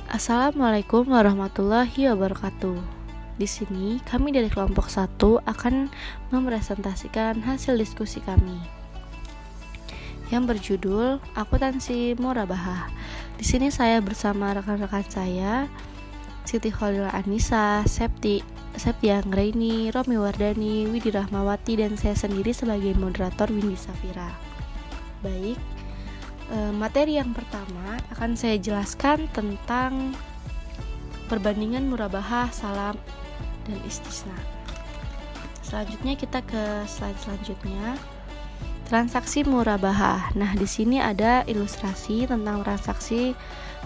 Assalamualaikum warahmatullahi wabarakatuh. Di sini kami dari kelompok 1 akan mempresentasikan hasil diskusi kami yang berjudul Akuntansi Murabahah. Di sini saya bersama rekan-rekan saya, Siti Kholila Anissa, Septi Anggraini, Romi Wardani, Widi Rahmawati, dan saya sendiri sebagai moderator Windy Safira. Baik, materi yang pertama akan saya jelaskan tentang perbandingan murabahah, salam, dan istisna. Selanjutnya kita ke slide selanjutnya. Transaksi murabahah. Nah, di sini ada ilustrasi tentang transaksi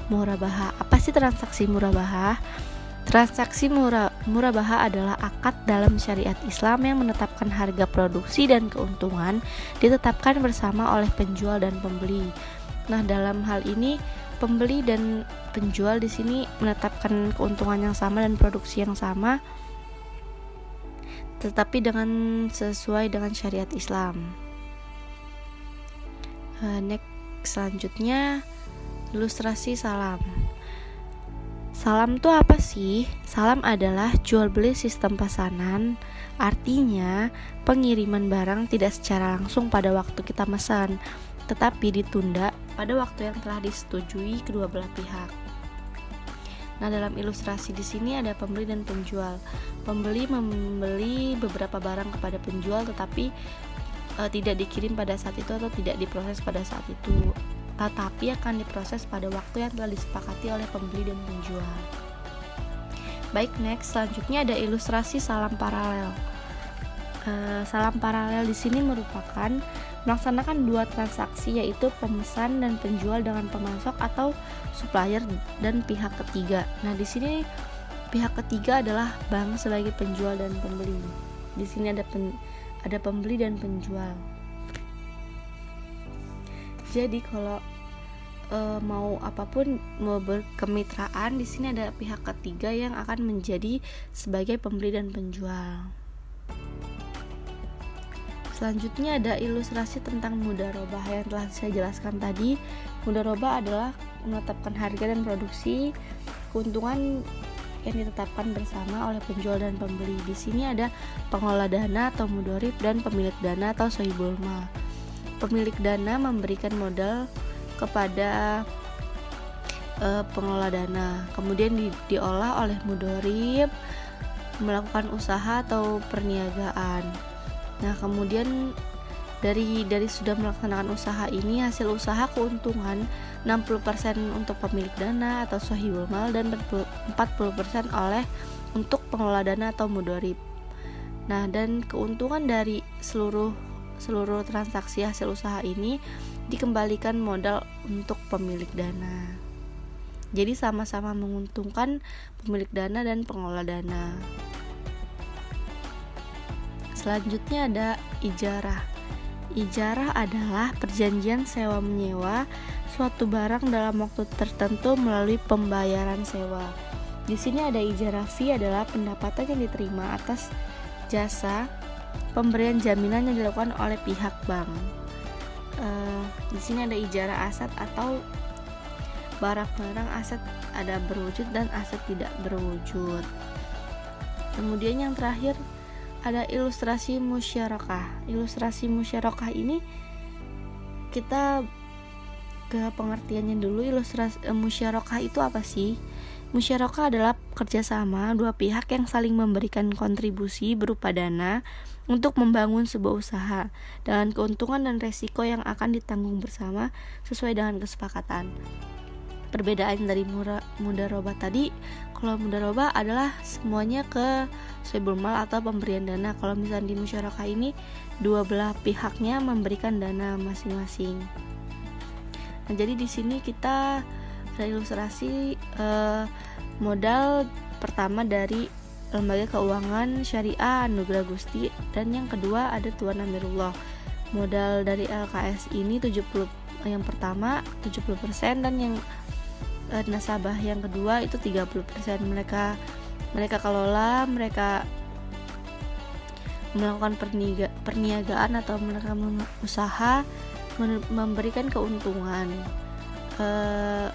murabahah. Apa sih transaksi murabahah? Transaksi murabahah adalah akad dalam syariat Islam yang menetapkan harga produksi dan keuntungan ditetapkan bersama oleh penjual dan pembeli. Nah, dalam hal ini pembeli dan penjual di sini menetapkan keuntungan yang sama dan produksi yang sama, tetapi sesuai dengan syariat Islam. Next, selanjutnya ilustrasi salam. Salam itu apa sih? Salam adalah jual beli sistem pesanan. Artinya, pengiriman barang tidak secara langsung pada waktu kita mesan, tetapi ditunda pada waktu yang telah disetujui kedua belah pihak. Nah, dalam ilustrasi di sini ada pembeli dan penjual. Pembeli membeli beberapa barang kepada penjual, tetapi tidak dikirim pada saat itu atau tidak diproses pada saat itu, tetapi akan diproses pada waktu yang telah disepakati oleh pembeli dan penjual. Baik, next, selanjutnya ada ilustrasi salam paralel. Salam paralel di sini merupakan melaksanakan dua transaksi, yaitu pemesan dan penjual dengan pemasok atau supplier dan pihak ketiga. Nah, di sini pihak ketiga adalah bank sebagai penjual dan pembeli. Di sini ada pembeli dan penjual. Jadi kalau mau apapun, mau berkemitraan, di sini ada pihak ketiga yang akan menjadi sebagai pembeli dan penjual. Selanjutnya ada ilustrasi tentang mudharabah yang telah saya jelaskan tadi. Mudharabah adalah menetapkan harga dan produksi keuntungan yang ditetapkan bersama oleh penjual dan pembeli. Di sini ada pengelola dana atau mudharib dan pemilik dana atau sahibul mal. Pemilik dana memberikan modal kepada pengelola dana, kemudian diolah oleh mudharib melakukan usaha atau perniagaan. Nah, kemudian dari sudah melaksanakan usaha ini, hasil usaha keuntungan 60% untuk pemilik dana atau sahibul mal dan 40% untuk pengelola dana atau mudharib. Nah, dan keuntungan dari seluruh transaksi hasil usaha ini dikembalikan modal untuk pemilik dana. Jadi sama-sama menguntungkan pemilik dana dan pengelola dana. Selanjutnya ada ijarah. Ijarah adalah perjanjian sewa menyewa suatu barang dalam waktu tertentu melalui pembayaran sewa. Di sini ada ijarah fee adalah pendapatan yang diterima atas jasa pemberian jaminan yang dilakukan oleh pihak bank. Di sini ada ijarah aset atau barang-barang aset ada berwujud dan aset tidak berwujud. Kemudian yang terakhir ada ilustrasi musyarakah. Ilustrasi musyarakah ini kita ke pengertiannya dulu. Ilustrasi musyarakah itu apa sih? Musyarakah adalah kerjasama dua pihak yang saling memberikan kontribusi berupa dana untuk membangun sebuah usaha dengan keuntungan dan resiko yang akan ditanggung bersama sesuai dengan kesepakatan. Perbedaan dari mudharabah tadi, kalau mudharabah adalah semuanya ke sahibul mal atau pemberian dana. Kalau misalnya di musyarakah ini dua belah pihaknya memberikan dana masing-masing. Nah, jadi di sini kita ada ilustrasi modal pertama dari Lembaga Keuangan Syariah Anugerah Gusti, dan yang kedua ada Tuan Amirullah. Modal dari LKS ini 70, yang pertama 70%, dan yang nasabah yang kedua itu 30%. Mereka kelola, mereka melakukan perniagaan atau mereka usaha memberikan keuntungan.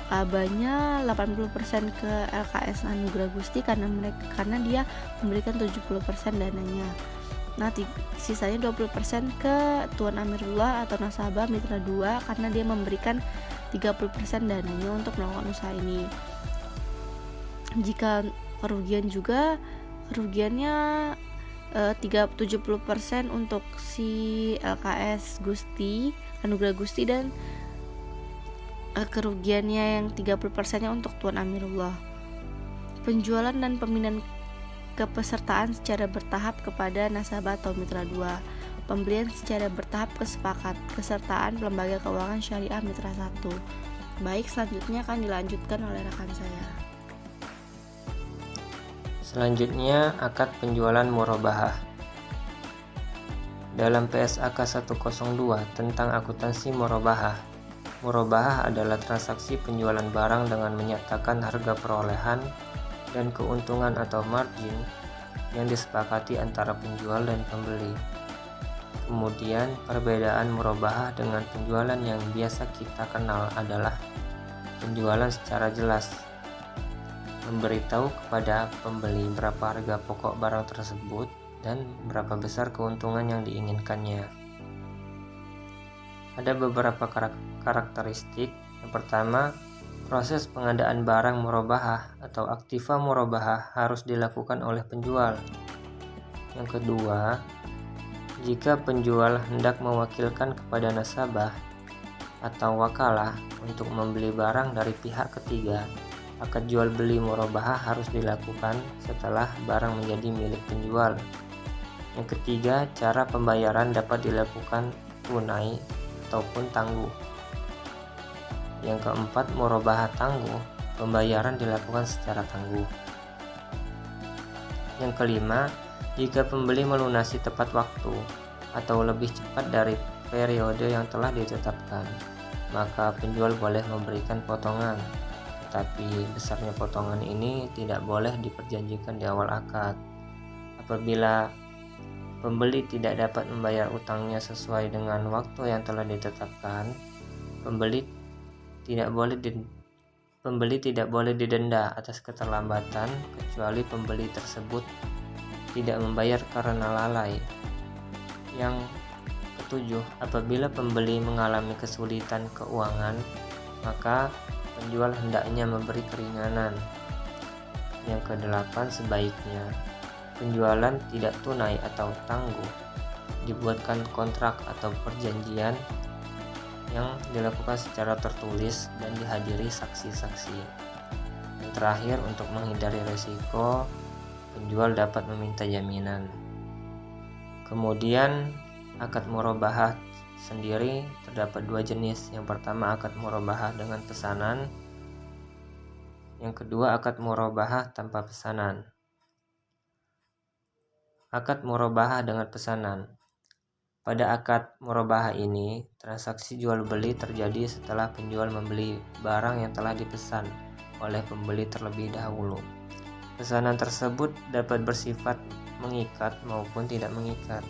labanya 80% ke LKS Anugerah Gusti karena dia memberikan 70% dananya. Nah, sisanya 20% ke Tuan Amirullah atau nasabah Mitra 2 karena dia memberikan 30% dananya untuk melakukan usaha ini. Jika kerugiannya 70% untuk si LKS Gusti, Anugerah Gusti, dan kerugiannya yang 30%-nya untuk Tuan Amirullah. Penjualan dan pemindahan kepesertaan secara bertahap kepada nasabah atau Mitra 2. Pembelian secara bertahap kesertaan lembaga keuangan syariah Mitra 1. Baik, selanjutnya akan dilanjutkan oleh rekan saya. Selanjutnya, akad penjualan murabahah. Dalam PSAK 102 tentang akuntansi murabahah, murabahah adalah transaksi penjualan barang dengan menyatakan harga perolehan dan keuntungan atau margin yang disepakati antara penjual dan pembeli. Kemudian, perbedaan murabahah dengan penjualan yang biasa kita kenal adalah penjualan secara jelas, memberitahu kepada pembeli berapa harga pokok barang tersebut dan berapa besar keuntungan yang diinginkannya. Ada beberapa karakteristik. Yang pertama, proses pengadaan barang murabahah atau aktiva murabahah harus dilakukan oleh penjual. Yang kedua, jika penjual hendak mewakilkan kepada nasabah atau wakalah untuk membeli barang dari pihak ketiga, akad jual beli murabahah harus dilakukan setelah barang menjadi milik penjual. Yang ketiga, cara pembayaran dapat dilakukan tunai ataupun tangguh. Yang keempat, murabahah tangguh, pembayaran dilakukan secara tangguh. Yang kelima, jika pembeli melunasi tepat waktu atau lebih cepat dari periode yang telah ditetapkan, maka penjual boleh memberikan potongan, tetapi besarnya potongan ini tidak boleh diperjanjikan di awal akad. Apabila pembeli tidak dapat membayar utangnya sesuai dengan waktu yang telah ditetapkan, pembeli tidak boleh didenda atas keterlambatan kecuali pembeli tersebut tidak membayar karena lalai. Yang ketujuh, apabila pembeli mengalami kesulitan keuangan, maka penjual hendaknya memberi keringanan. Yang kedelapan, sebaiknya penjualan tidak tunai atau tangguh, dibuatkan kontrak atau perjanjian yang dilakukan secara tertulis dan dihadiri saksi-saksi. Yang terakhir, untuk menghindari risiko, penjual dapat meminta jaminan. Kemudian, akad murabahah sendiri terdapat dua jenis. Yang pertama, akad murabahah dengan pesanan. Yang kedua, akad murabahah tanpa pesanan. Akad murabahah dengan pesanan. Pada akad murabahah ini, transaksi jual beli terjadi setelah penjual membeli barang yang telah dipesan oleh pembeli terlebih dahulu. Pesanan tersebut dapat bersifat mengikat maupun tidak mengikat.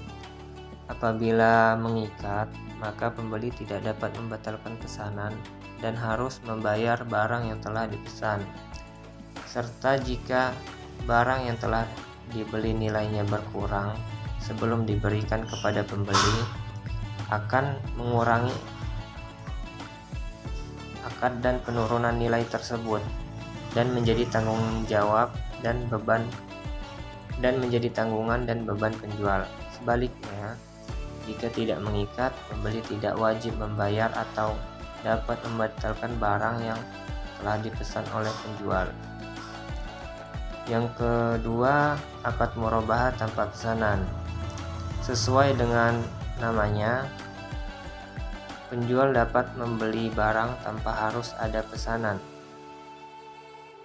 Apabila mengikat, maka pembeli tidak dapat membatalkan pesanan dan harus membayar barang yang telah dipesan. Serta jika barang yang telah dibeli nilainya berkurang sebelum diberikan kepada pembeli, akan mengurangi akad dan penurunan nilai tersebut dan menjadi tanggungan dan beban penjual. Sebaliknya, jika tidak mengikat, pembeli tidak wajib membayar atau dapat membatalkan barang yang telah dipesan oleh penjual. Yang kedua, akad murabahah tanpa pesanan. Sesuai dengan namanya, penjual dapat membeli barang tanpa harus ada pesanan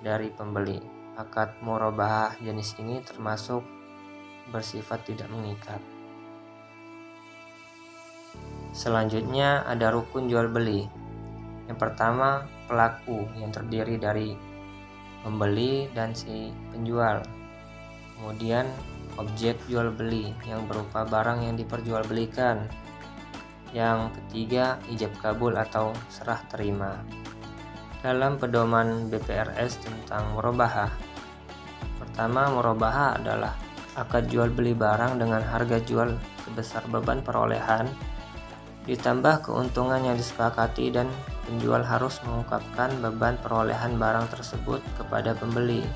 dari pembeli. Akad murabahah jenis ini termasuk bersifat tidak mengikat. Selanjutnya ada rukun jual beli. Yang pertama, pelaku yang terdiri dari pembeli dan si penjual. Kemudian objek jual beli yang berupa barang yang diperjualbelikan. Yang ketiga, ijab kabul atau serah terima. dalam pedoman BPRS tentang murabahah. Pertama, murabahah adalah akad jual beli barang dengan harga jual sebesar beban perolehan ditambah keuntungan yang disepakati, dan penjual harus mengungkapkan beban perolehan barang tersebut kepada pembeli.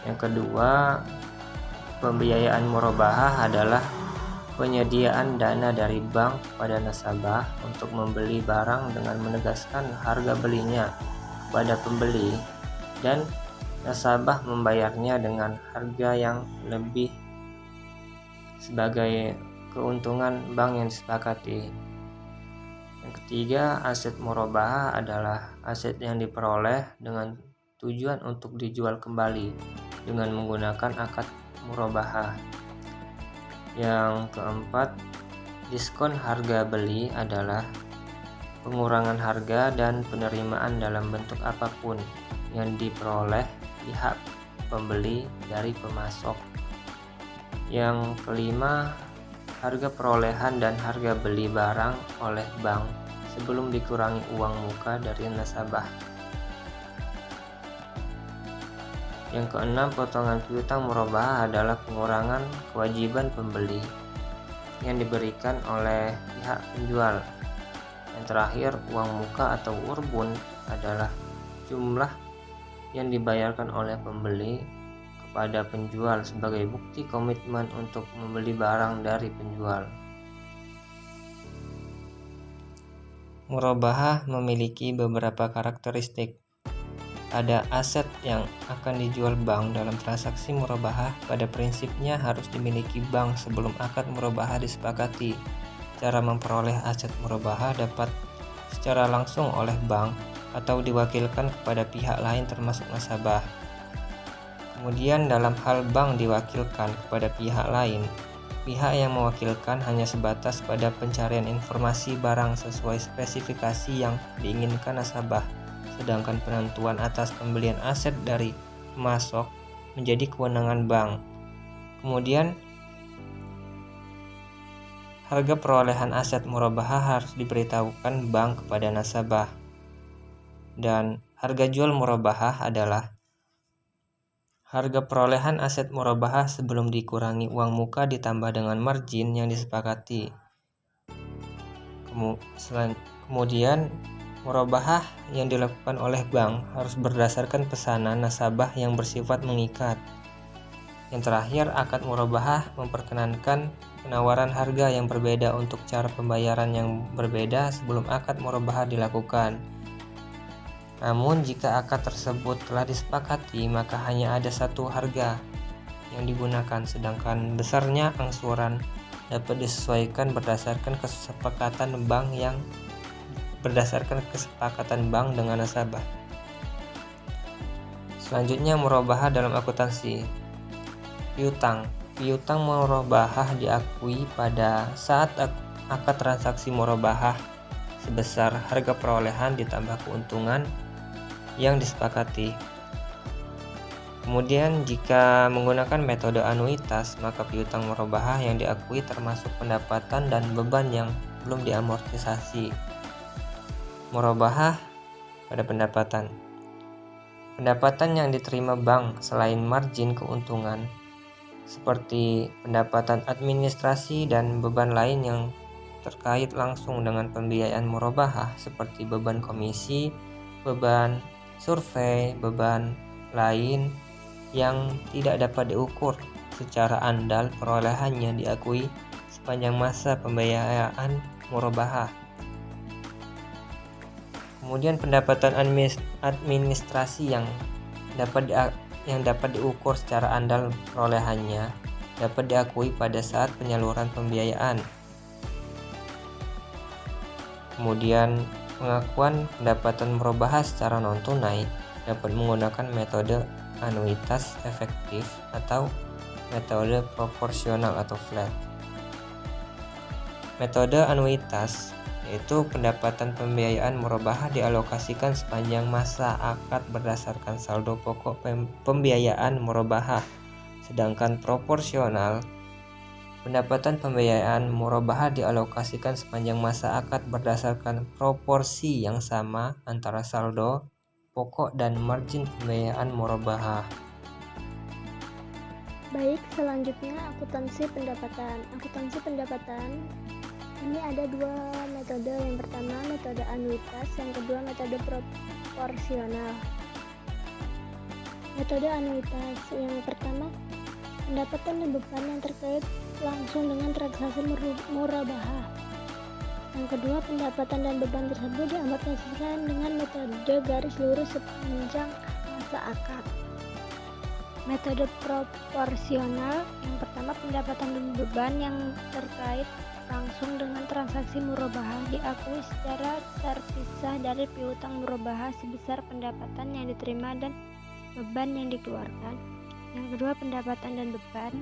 Yang kedua, pembiayaan murabahah adalah penyediaan dana dari bank pada nasabah untuk membeli barang dengan menegaskan harga belinya kepada pembeli, dan nasabah membayarnya dengan harga yang lebih sebagai keuntungan bank yang disepakati. Yang ketiga, aset murabahah adalah aset yang diperoleh dengan tujuan untuk dijual kembali dengan menggunakan akad murabahah. Yang keempat, diskon harga beli adalah pengurangan harga dan penerimaan dalam bentuk apapun yang diperoleh pihak pembeli dari pemasok. Yang kelima, harga perolehan dan harga beli barang oleh bank sebelum dikurangi uang muka dari nasabah. Yang keenam, potongan piutang murabahah adalah pengurangan kewajiban pembeli yang diberikan oleh pihak penjual. Yang terakhir, uang muka atau urbun adalah jumlah yang dibayarkan oleh pembeli kepada penjual sebagai bukti komitmen untuk membeli barang dari penjual. Murabahah memiliki beberapa karakteristik. Ada aset yang akan dijual bank dalam transaksi murabahah, pada prinsipnya harus dimiliki bank sebelum akad murabahah disepakati. Cara memperoleh aset murabahah dapat secara langsung oleh bank atau diwakilkan kepada pihak lain termasuk nasabah. Kemudian dalam hal bank diwakilkan kepada pihak lain, pihak yang mewakilkan hanya sebatas pada pencarian informasi barang sesuai spesifikasi yang diinginkan nasabah, sedangkan penentuan atas pembelian aset dari pemasok menjadi kewenangan bank. Kemudian harga perolehan aset murabahah harus diberitahukan bank kepada nasabah. Dan harga jual murabahah adalah harga perolehan aset murabahah sebelum dikurangi uang muka ditambah dengan margin yang disepakati. Kemudian murabahah yang dilakukan oleh bank harus berdasarkan pesanan nasabah yang bersifat mengikat. Yang terakhir, akad murabahah memperkenankan penawaran harga yang berbeda untuk cara pembayaran yang berbeda sebelum akad murabahah dilakukan. Namun jika akad tersebut telah disepakati, maka hanya ada satu harga yang digunakan, sedangkan besarnya angsuran dapat disesuaikan berdasarkan kesepakatan bank dengan nasabah. Selanjutnya, murabahah dalam akuntansi. Piutang murabahah diakui pada saat akad transaksi murabahah sebesar harga perolehan ditambah keuntungan yang disepakati. Kemudian jika menggunakan metode anuitas, maka piutang murabahah yang diakui termasuk pendapatan dan beban yang belum diamortisasi. Murabahah pada pendapatan. Pendapatan yang diterima bank selain margin keuntungan seperti pendapatan administrasi dan beban lain yang terkait langsung dengan pembiayaan murabahah seperti beban komisi, beban survei, beban lain yang tidak dapat diukur secara andal perolehannya diakui sepanjang masa pembiayaan murabahah. Kemudian pendapatan administrasi yang dapat diukur secara andal perolehannya dapat diakui pada saat penyaluran pembiayaan. Kemudian pengakuan pendapatan murabahah secara non-tunai dapat menggunakan metode anuitas efektif atau metode proporsional atau flat. Metode anuitas yaitu pendapatan pembiayaan murabahah dialokasikan sepanjang masa akad berdasarkan saldo pokok pembiayaan murabahah, sedangkan proporsional pendapatan pembiayaan murabahah dialokasikan sepanjang masa akad berdasarkan proporsi yang sama antara saldo pokok dan margin pembiayaan murabahah. Baik, selanjutnya akuntansi pendapatan. Akuntansi pendapatan ini ada dua metode. Yang pertama metode anuitas, yang kedua metode proporsional. Metode anuitas yang pertama, pendapatan dan beban yang terkait langsung dengan transaksi murabahah. Yang kedua, pendapatan dan beban tersebut diamortisasikan dengan metode garis lurus sepanjang masa akad. Metode proporsional yang pertama, pendapatan dan beban yang terkait langsung dengan transaksi murabahah diakui secara terpisah dari piutang murabahah sebesar pendapatan yang diterima dan beban yang dikeluarkan. Yang kedua, pendapatan dan beban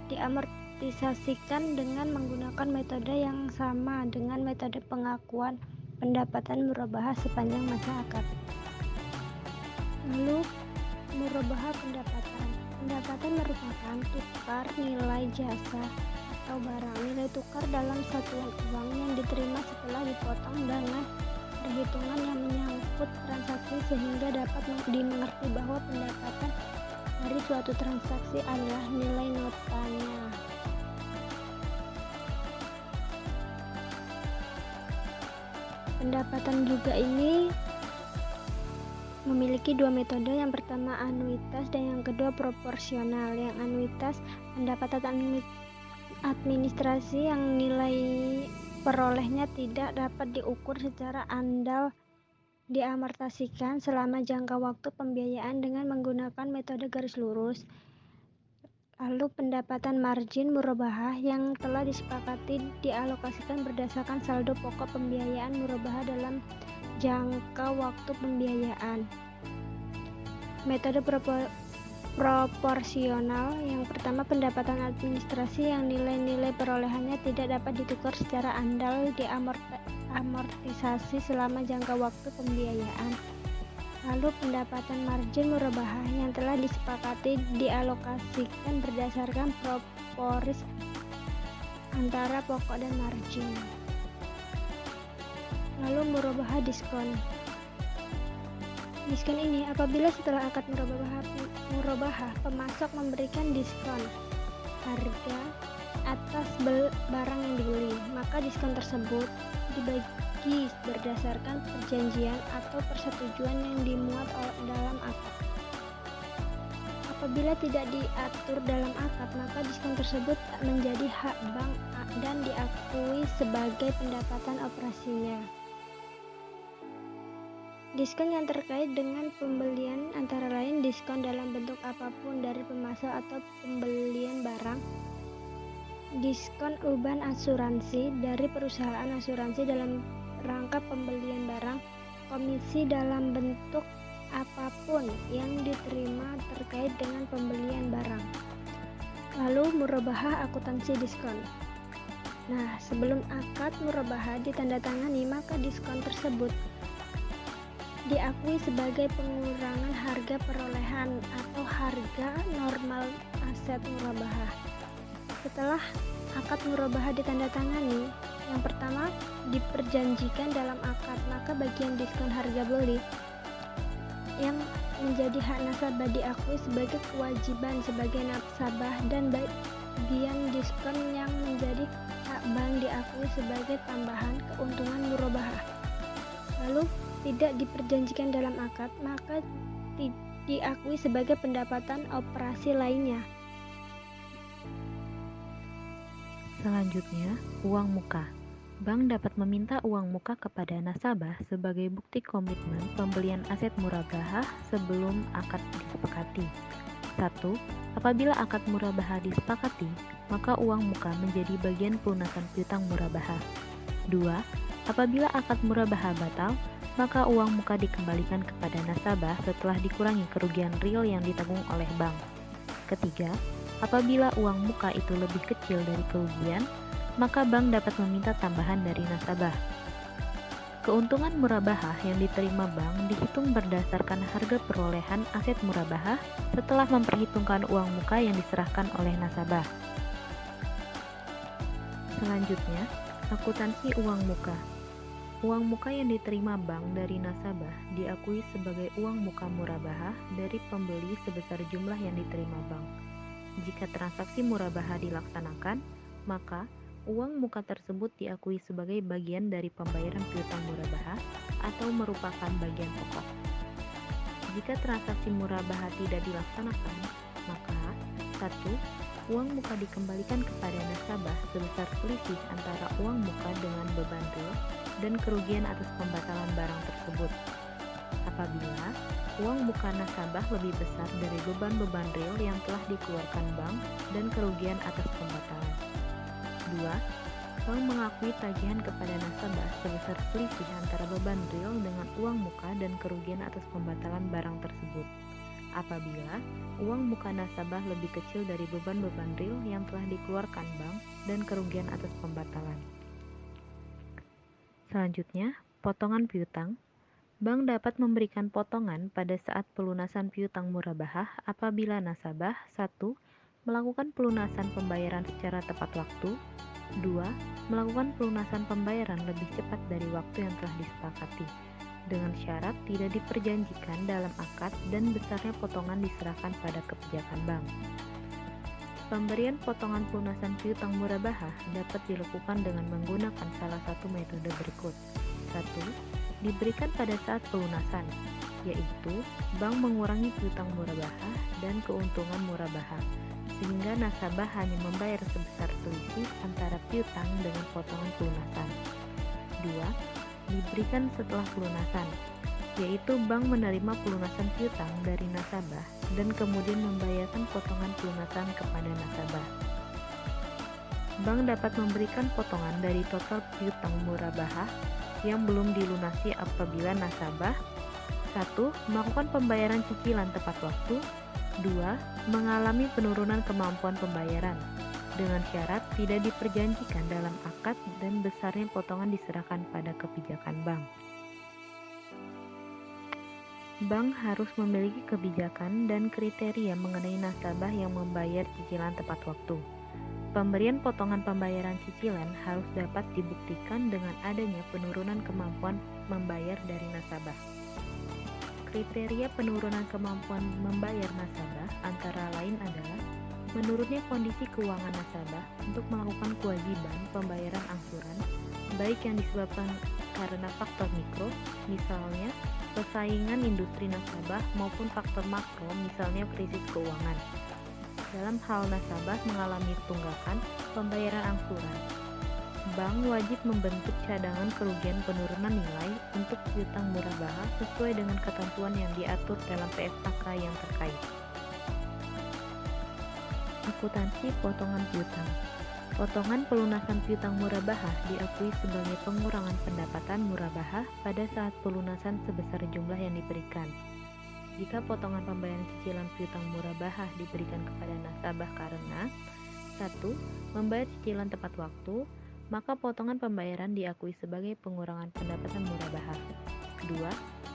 diamortisasikan dengan menggunakan metode yang sama dengan metode pengakuan pendapatan murabahah sepanjang masa akad. Lalu murabahah pendapatan. Pendapatan merupakan tukar nilai jasa atau barang. Nilai tukar dalam satuan uang yang diterima setelah dipotong dengan perhitungan yang menyangkut transaksi sehingga dapat dimengerti bahwa pendapatan dari suatu transaksi adalah nilai notanya. Pendapatan juga ini memiliki dua metode, yang pertama anuitas dan yang kedua proporsional. Yang anuitas, pendapatan administrasi yang nilai perolehnya tidak dapat diukur secara andal diamortisasikan selama jangka waktu pembiayaan dengan menggunakan metode garis lurus. Lalu pendapatan margin murabahah yang telah disepakati dialokasikan berdasarkan saldo pokok pembiayaan murabahah dalam jangka waktu pembiayaan. Metode proporsional yang pertama, pendapatan administrasi yang nilai-nilai perolehannya tidak dapat ditukar secara andal diamortisasi selama jangka waktu pembiayaan. Lalu pendapatan margin murabahah yang telah disepakati dialokasikan berdasarkan proporis antara pokok dan margin. Lalu murabahah diskon. Diskon ini apabila setelah akad murabahah pemasok memberikan diskon harga atas barang yang dibeli, maka diskon tersebut dibagi berdasarkan perjanjian atau persetujuan yang dimuat dalam akad. Apabila tidak diatur dalam akad, maka diskon tersebut tak menjadi hak bank dan diakui sebagai pendapatan operasinya. Diskon yang terkait dengan pembelian antara lain diskon dalam bentuk apapun dari pemasok atau pembelian barang, diskon uban asuransi dari perusahaan asuransi dalam rangka pembelian barang, komisi dalam bentuk apapun yang diterima terkait dengan pembelian barang. Lalu murabahah akuntansi diskon. Nah, sebelum akad murabahah ditandatangani, maka diskon tersebut diakui sebagai pengurangan harga perolehan atau harga normal aset murabahah. Setelah akad murabahah ditandatangani, yang pertama diperjanjikan dalam akad, maka bagian diskon harga beli yang menjadi hak nasabah diakui sebagai kewajiban sebagai nasabah, dan bagian diskon yang menjadi hak bank diakui sebagai tambahan keuntungan murabahah. Lalu tidak diperjanjikan dalam akad, maka diakui sebagai pendapatan operasi lainnya. Selanjutnya, uang muka. Bank dapat meminta uang muka kepada nasabah sebagai bukti komitmen pembelian aset murabahah sebelum akad disepakati. 1. Apabila akad murabahah disepakati, maka uang muka menjadi bagian pelunasan piutang murabahah. 2. Apabila akad murabahah batal, maka uang muka dikembalikan kepada nasabah setelah dikurangi kerugian real yang ditanggung oleh bank. Ketiga, apabila uang muka itu lebih kecil dari kerugian, maka bank dapat meminta tambahan dari nasabah. Keuntungan murabahah yang diterima bank dihitung berdasarkan harga perolehan aset murabahah setelah memperhitungkan uang muka yang diserahkan oleh nasabah. Selanjutnya, akuntansi uang muka. Uang muka yang diterima bank dari nasabah diakui sebagai uang muka murabahah dari pembeli sebesar jumlah yang diterima bank. Jika transaksi murabahah dilaksanakan, maka uang muka tersebut diakui sebagai bagian dari pembayaran piutang murabahah atau merupakan bagian pokok. Jika transaksi murabahah tidak dilaksanakan, maka 1. Uang muka dikembalikan kepada nasabah sebesar selisih antara uang muka dengan beban real dan kerugian atas pembatalan barang tersebut. Apabila uang muka nasabah lebih besar dari beban-beban real yang telah dikeluarkan bank dan kerugian atas pembatalan. 2. Bank mengakui tagihan kepada nasabah sebesar selisih antara beban real dengan uang muka dan kerugian atas pembatalan barang tersebut. Apabila uang muka nasabah lebih kecil dari beban-beban real yang telah dikeluarkan bank dan kerugian atas pembatalan. Selanjutnya, potongan piutang. Bank dapat memberikan potongan pada saat pelunasan piutang murabahah apabila nasabah 1. Melakukan pelunasan pembayaran secara tepat waktu. 2. Melakukan pelunasan pembayaran lebih cepat dari waktu yang telah disepakati, dengan syarat tidak diperjanjikan dalam akad dan besarnya potongan diserahkan pada kebijakan bank. Pemberian potongan pelunasan piutang murabahah dapat dilakukan dengan menggunakan salah satu metode berikut. 1. Diberikan pada saat pelunasan, yaitu bank mengurangi piutang murabahah dan keuntungan murabahah, sehingga nasabah hanya membayar sebesar selisih antara piutang dengan potongan pelunasan. 2. Diberikan setelah pelunasan, yaitu bank menerima pelunasan piutang dari nasabah dan kemudian membayarkan potongan pelunasan kepada nasabah. Bank dapat memberikan potongan dari total piutang murabahah yang belum dilunasi apabila nasabah 1. Melakukan pembayaran cicilan tepat waktu. 2. Mengalami penurunan kemampuan pembayaran, dengan syarat tidak diperjanjikan dalam akad dan besarnya potongan diserahkan pada kebijakan bank. Bank harus memiliki kebijakan dan kriteria mengenai nasabah yang membayar cicilan tepat waktu. Pemberian potongan pembayaran cicilan harus dapat dibuktikan dengan adanya penurunan kemampuan membayar dari nasabah. Kriteria penurunan kemampuan membayar nasabah antara lain adalah menurunnya kondisi keuangan nasabah untuk melakukan kewajiban pembayaran angsuran, baik yang disebabkan karena faktor mikro, misalnya persaingan industri nasabah, maupun faktor makro, misalnya krisis keuangan. Dalam hal nasabah mengalami tunggakan pembayaran angsuran, bank wajib membentuk cadangan kerugian penurunan nilai untuk piutang murabahah sesuai dengan ketentuan yang diatur dalam PSAK yang terkait. Akuntansi potongan piutang. Potongan pelunasan piutang murabahah diakui sebagai pengurangan pendapatan murabahah pada saat pelunasan sebesar jumlah yang diberikan. Jika potongan pembayaran cicilan piutang murabahah diberikan kepada nasabah karena 1. Membayar cicilan tepat waktu, maka potongan pembayaran diakui sebagai pengurangan pendapatan murabahah. 2.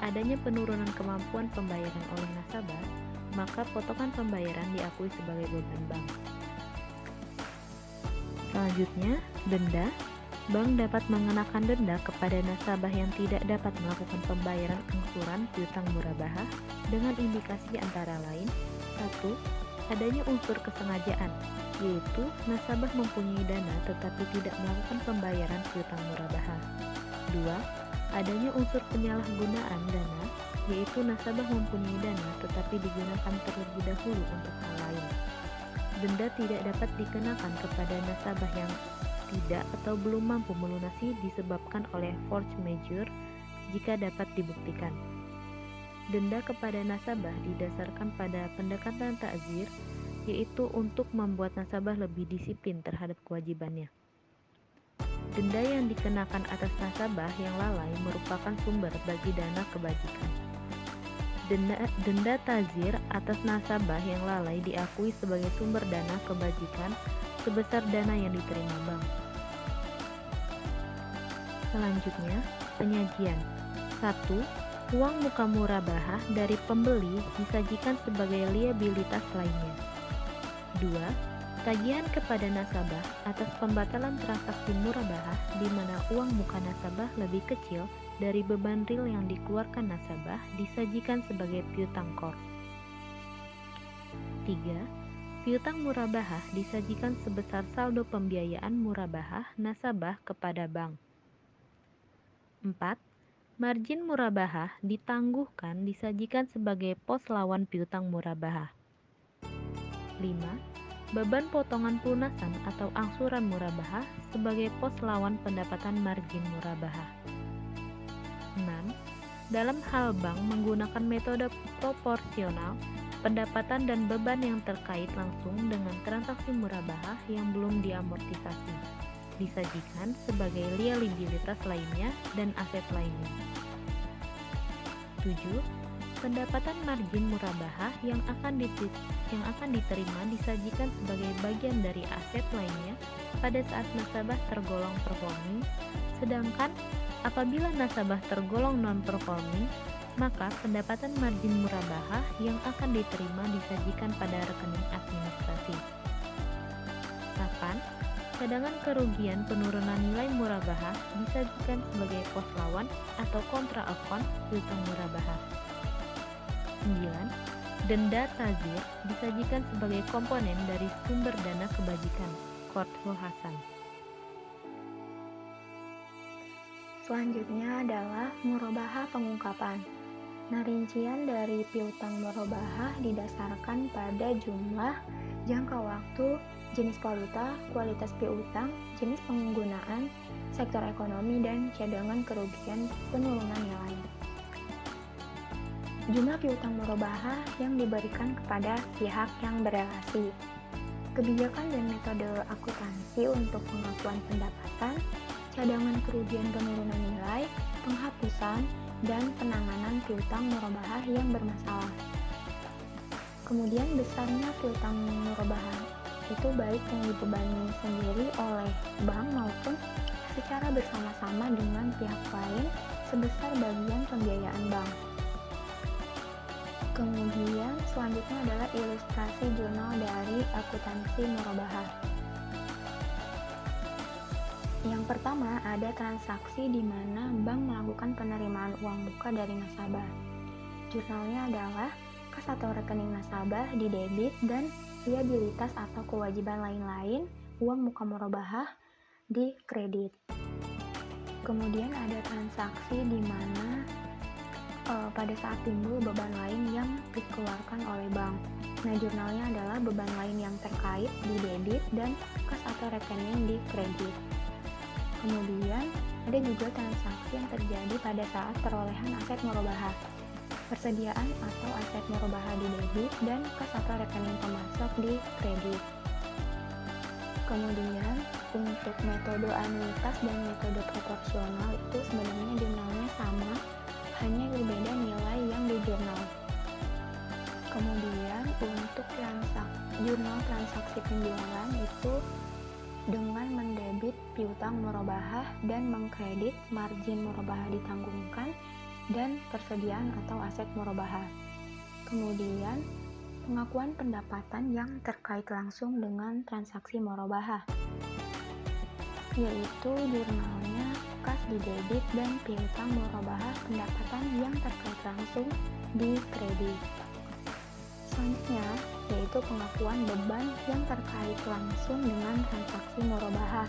Adanya penurunan kemampuan pembayaran oleh nasabah, maka potongan pembayaran diakui sebagai beban bank. Selanjutnya, denda. Bank dapat mengenakan denda kepada nasabah yang tidak dapat melakukan pembayaran angsuran piutang murabahah dengan indikasi antara lain 1. Adanya unsur kesengajaan, yaitu nasabah mempunyai dana tetapi tidak melakukan pembayaran piutang murabahah. 2. Adanya unsur penyalahgunaan dana, yaitu nasabah mempunyai dana tetapi digunakan terlebih dahulu untuk hal lain. Denda tidak dapat dikenakan kepada nasabah yang tidak atau belum mampu melunasi disebabkan oleh force majeure jika dapat dibuktikan. Denda kepada nasabah didasarkan pada pendekatan ta'zir, yaitu untuk membuat nasabah lebih disiplin terhadap kewajibannya. Denda yang dikenakan atas nasabah yang lalai merupakan sumber bagi dana kebajikan. Denda ta'zir atas nasabah yang lalai diakui sebagai sumber dana kebajikan sebesar dana yang diterima bank. Selanjutnya, penyajian. 1. Uang muka murabahah dari pembeli disajikan sebagai liabilitas lainnya. 2. Tagihan kepada nasabah atas pembatalan transaksi murabahah di mana uang muka nasabah lebih kecil dari beban real yang dikeluarkan nasabah disajikan sebagai piutang core. 3. Piutang murabahah disajikan sebesar saldo pembiayaan murabahah nasabah kepada bank. 4. Margin murabahah ditangguhkan disajikan sebagai pos lawan piutang murabahah. 5. Beban potongan pelunasan atau angsuran murabahah sebagai pos lawan pendapatan margin murabahah. 6. Dalam hal bank menggunakan metode proporsional, pendapatan dan beban yang terkait langsung dengan transaksi murabahah yang belum diamortisasi disajikan sebagai liabilitas lainnya dan aset lainnya. 7. Pendapatan margin murabahah yang akan diterima disajikan sebagai bagian dari aset lainnya pada saat nasabah tergolong performing, sedangkan apabila nasabah tergolong non-performing, maka pendapatan margin murabahah yang akan diterima disajikan pada rekening administrasi. 8. Cadangan kerugian penurunan nilai murabahah disajikan sebagai pos lawan atau kontra account piutang murabahah. 9. Denda tazir disajikan sebagai komponen dari sumber dana kebajikan Qardul Hasan. Selanjutnya adalah murabahah pengungkapan. Nah, rincian dari piutang murabahah didasarkan pada jumlah, jangka waktu, jenis valuta, kualitas piutang, jenis penggunaan, sektor ekonomi, dan cadangan kerugian penurunan nilai. Jumlah piutang murabahah yang diberikan kepada pihak yang berelasi. Kebijakan dan metode akuntansi untuk pengakuan pendapatan, cadangan kerugian penurunan nilai, penghapusan, dan penanganan piutang murabahah yang bermasalah. Kemudian besarnya piutang murabahah itu baik yang dibebani sendiri oleh bank maupun secara bersama-sama dengan pihak lain sebesar bagian pembiayaan bank. Kemudian selanjutnya adalah ilustrasi jurnal dari akuntansi murabahah. Yang pertama ada transaksi di mana bank melakukan penerimaan uang muka dari nasabah. Jurnalnya adalah kas atau rekening nasabah di debit dan liabilitas atau kewajiban lain-lain uang muka murabahah di kredit. Kemudian ada transaksi di mana pada saat timbul beban lain yang dikeluarkan oleh bank. Nah, jurnalnya adalah beban lain yang terkait di debit dan kas atau rekening di kredit. Kemudian ada juga transaksi yang terjadi pada saat perolehan aset murabahah. Persediaan atau aset murabahah di debit dan kas atau rekening pemasok di kredit. Kemudian untuk metode anuitas dan metode proporsional itu sebenarnya jurnalnya sama, hanya berbeda nilai yang di jurnal. Kemudian untuk jurnal transaksi penjualan itu dengan mendebit piutang murabahah dan mengkredit margin murabahah ditanggungkan dan persediaan atau aset murabahah. Kemudian pengakuan pendapatan yang terkait langsung dengan transaksi murabahah, yaitu jurnalnya kas di debit dan piutang murabahah pendapatan yang terkait langsung di kredit. Selanjutnya yaitu pengakuan beban yang terkait langsung dengan transaksi murabahah,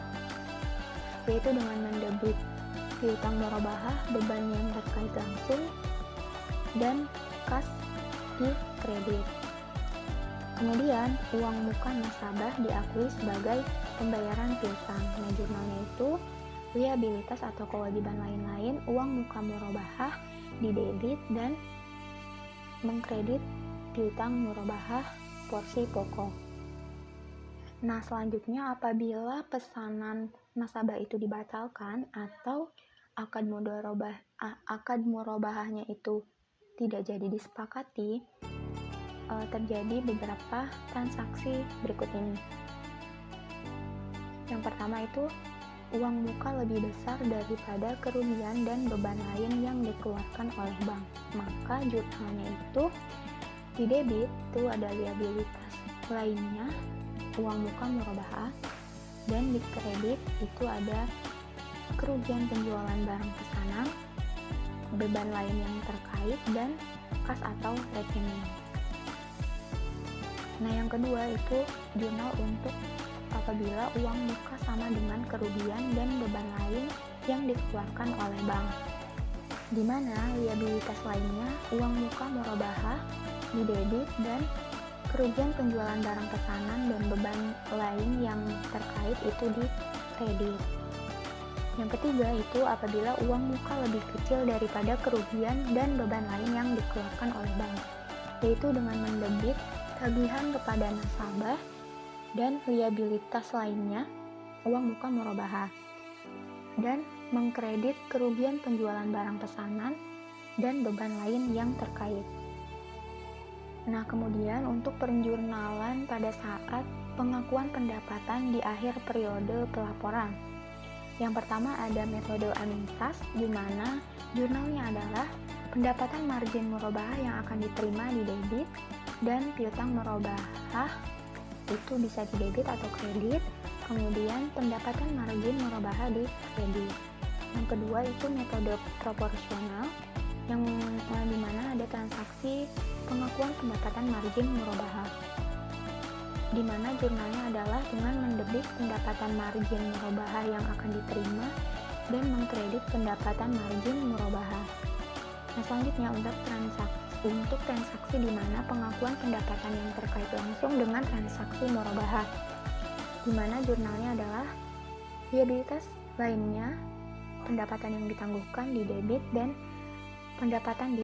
yaitu dengan mendebit piutang murabahah beban yang terkait langsung dan kas di kredit. Kemudian uang muka nasabah diakui sebagai pembayaran piutang. Nah, jurnalnya itu liabilitas atau kewajiban lain-lain uang muka murabahah di debit dan mengkredit piutang murabahah porsi pokok. Nah, selanjutnya apabila pesanan nasabah itu dibatalkan atau akad murabahahnya itu tidak jadi disepakati, terjadi beberapa transaksi berikut ini. Yang pertama itu uang muka lebih besar daripada kerugian dan beban lain yang dikeluarkan oleh bank, maka jurnalnya itu di debit itu ada liabilitas lainnya uang muka murabahah, dan di kredit itu ada kerugian penjualan barang pesanan, beban lain yang terkait, dan kas atau rekening. Nah, yang kedua itu jurnal untuk apabila uang muka sama dengan kerugian dan beban lain yang dikeluarkan oleh bank, di mana liabilitas lainnya uang muka murabahah di debit dan kerugian penjualan barang pesanan dan beban lain yang terkait itu di kredit. Yang ketiga itu apabila uang muka lebih kecil daripada kerugian dan beban lain yang dikeluarkan oleh bank, yaitu dengan mendebit tagihan kepada nasabah dan liabilitas lainnya uang muka murabahah, dan mengkredit kerugian penjualan barang pesanan dan beban lain yang terkait. Nah, kemudian untuk penjurnalan pada saat pengakuan pendapatan di akhir periode pelaporan. Yang pertama ada metode Amintas, di mana jurnalnya adalah pendapatan margin murabahah yang akan diterima di debit dan piutang murabahah itu bisa di debit atau kredit, kemudian pendapatan margin murabahah di kredit. Yang kedua itu metode proporsional, yang dimana ada transaksi pengakuan pendapatan margin murabahah, di mana jurnalnya adalah dengan mendebit pendapatan margin murabahah yang akan diterima dan mengkredit pendapatan margin murabahah. Nah, selanjutnya untuk transaksi di mana pengakuan pendapatan yang terkait langsung dengan transaksi murabahah, di mana jurnalnya adalah liabilitas lainnya, pendapatan yang ditangguhkan di debit dan pendapatan di